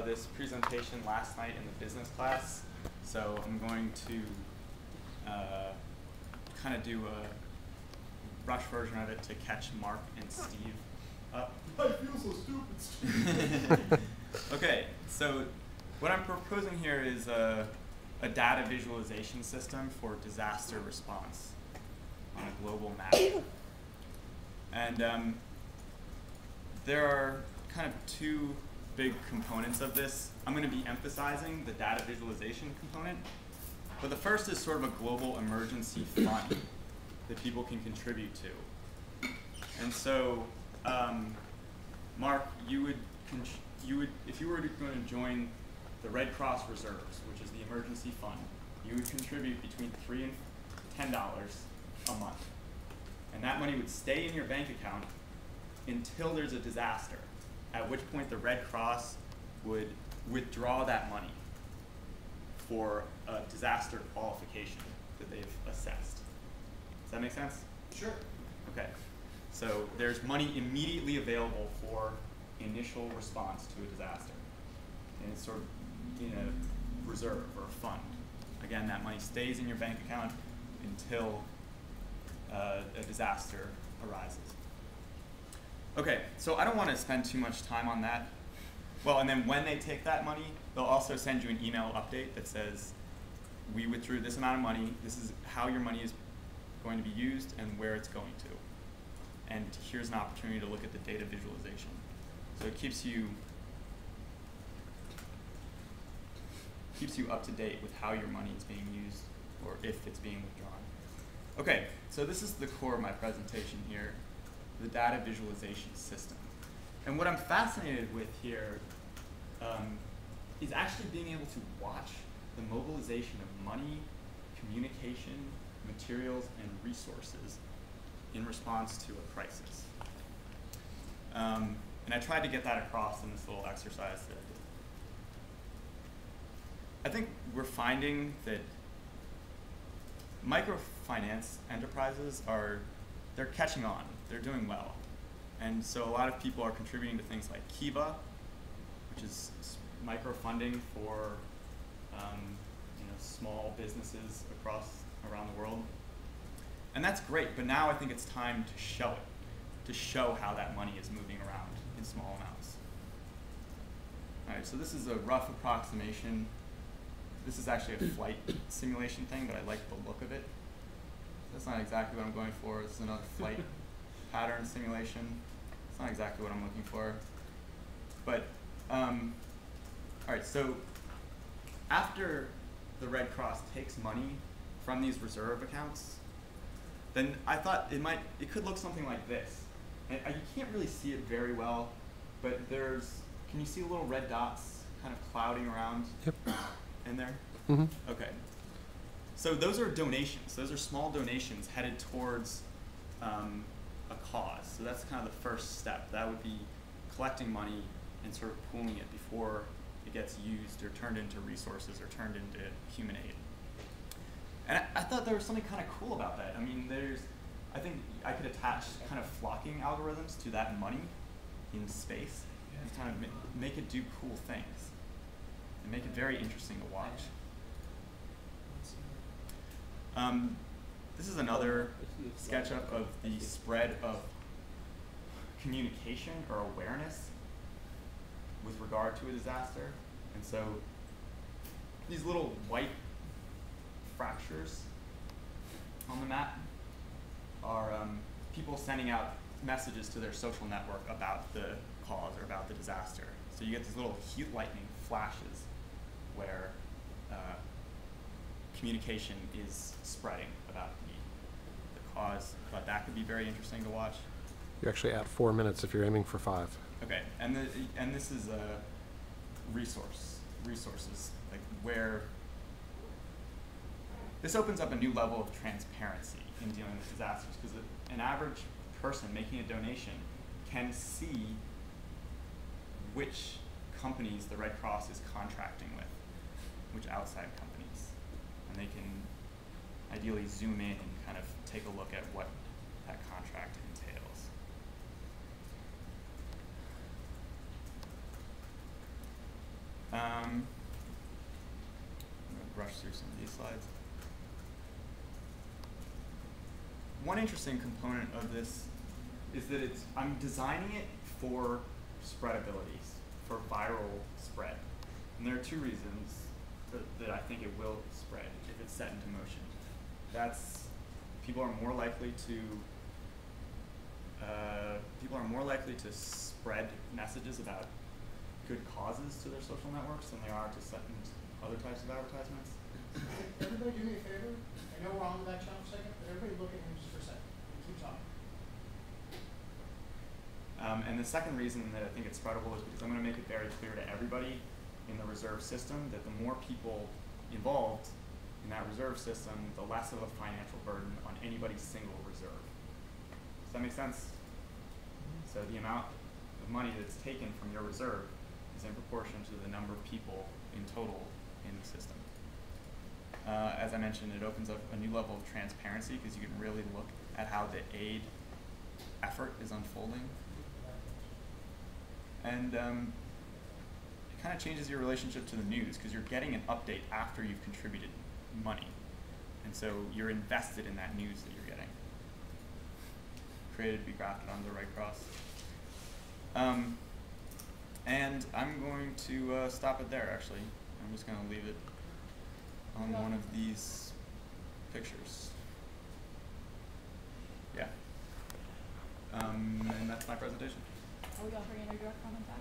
this presentation last night in the business class, so I'm going to kind of do a rush version of it to catch Mark and Steve up. I feel so stupid. Okay, so what I'm proposing here is a data visualization system for disaster response on a global map. And there are kind of two big components of this. I'm going to be emphasizing the data visualization component, but the first is sort of a global emergency fund that people can contribute to. And so, Mark, if you were going to join the Red Cross Reserves, which is the emergency fund, you would contribute between $3 and $10 a month. And that money would stay in your bank account until there's a disaster, at which point the Red Cross would withdraw that money for a disaster qualification that they've assessed. Does that make sense? Sure. Okay. So there's money immediately available for initial response to a disaster. And it's sort of in a reserve or a fund. Again, that money stays in your bank account until a disaster arises. Okay, so I don't want to spend too much time on that. Well, and then when they take that money, they'll also send you an email update that says, we withdrew this amount of money, this is how your money is going to be used and where it's going to. And here's an opportunity to look at the data visualization. So it keeps you up to date with how your money is being used or if it's being withdrawn. Okay, so this is the core of my presentation here, the data visualization system. And what I'm fascinated with here is actually being able to watch the mobilization of money, communication, materials, and resources in response to a crisis. And I tried to get that across in this little exercise that I think we're finding that microfinance enterprises they're catching on. They're doing well. And so a lot of people are contributing to things like Kiva, which is microfunding for small businesses around the world. And that's great, but now I think it's time to show it, to show how that money is moving around in small amounts. All right, so this is a rough approximation. This is actually a flight simulation thing, but I like the look of it. That's not exactly what I'm going for. This is another flight pattern simulation. It's not exactly what I'm looking for. But, all right, so after the Red Cross takes money from these reserve accounts, then I thought it could look something like this. And you can't really see it very well, but can you see little red dots kind of clouding around? Yep. In there? Mm-hmm. Okay. So those are donations. Those are small donations headed towards a cause. So that's kind of the first step. That would be collecting money and sort of pooling it before it gets used or turned into resources or turned into human aid. And I thought there was something kind of cool about that. I mean, I think I could attach kind of flocking algorithms to that money in space and kind of make it do cool things. And make it very interesting to watch. This is another SketchUp of the spread of communication or awareness with regard to a disaster. And so these little white fractures on the map are people sending out messages to their social network about the cause or about the disaster. So you get these little heat lightning flashes where communication is spreading about the cause, but that could be very interesting to watch. You're actually at 4 minutes if you're aiming for 5. Okay, and this is resources, like where this opens up a new level of transparency in dealing with disasters, because an average person making a donation can see which companies the Red Cross is contracting with, which outside companies. And they can ideally zoom in and kind of take a look at what that contract entails. I'm going to brush through some of these slides. One interesting component of this is that I'm designing it for spreadability, for viral spread. And there are two reasons that I think it will spread if it's set into motion. That's people are more likely to spread messages about good causes to their social networks than they are to send other types of advertisements. Everybody do me a favor. I know we're on the back channel for a second, but everybody look at him just for a second. Keep talking. And the second reason that I think it's spreadable is because I'm going to make it very clear to everybody in the reserve system that the more people involved in that reserve system, the less of a financial burden on anybody's single reserve. Does that make sense? So the amount of money that's taken from your reserve is in proportion to the number of people in total in the system. As I mentioned, it opens up a new level of transparency because you can really look at how the aid effort is unfolding. And it kind of changes your relationship to the news because you're getting an update after you've contributed money. And so you're invested in that news that you're getting. Created to be grafted onto the right cross. And I'm going to stop it there, actually. I'm just going to leave it on one of these pictures. Yeah. And that's my presentation. Are we offering any direct comment back?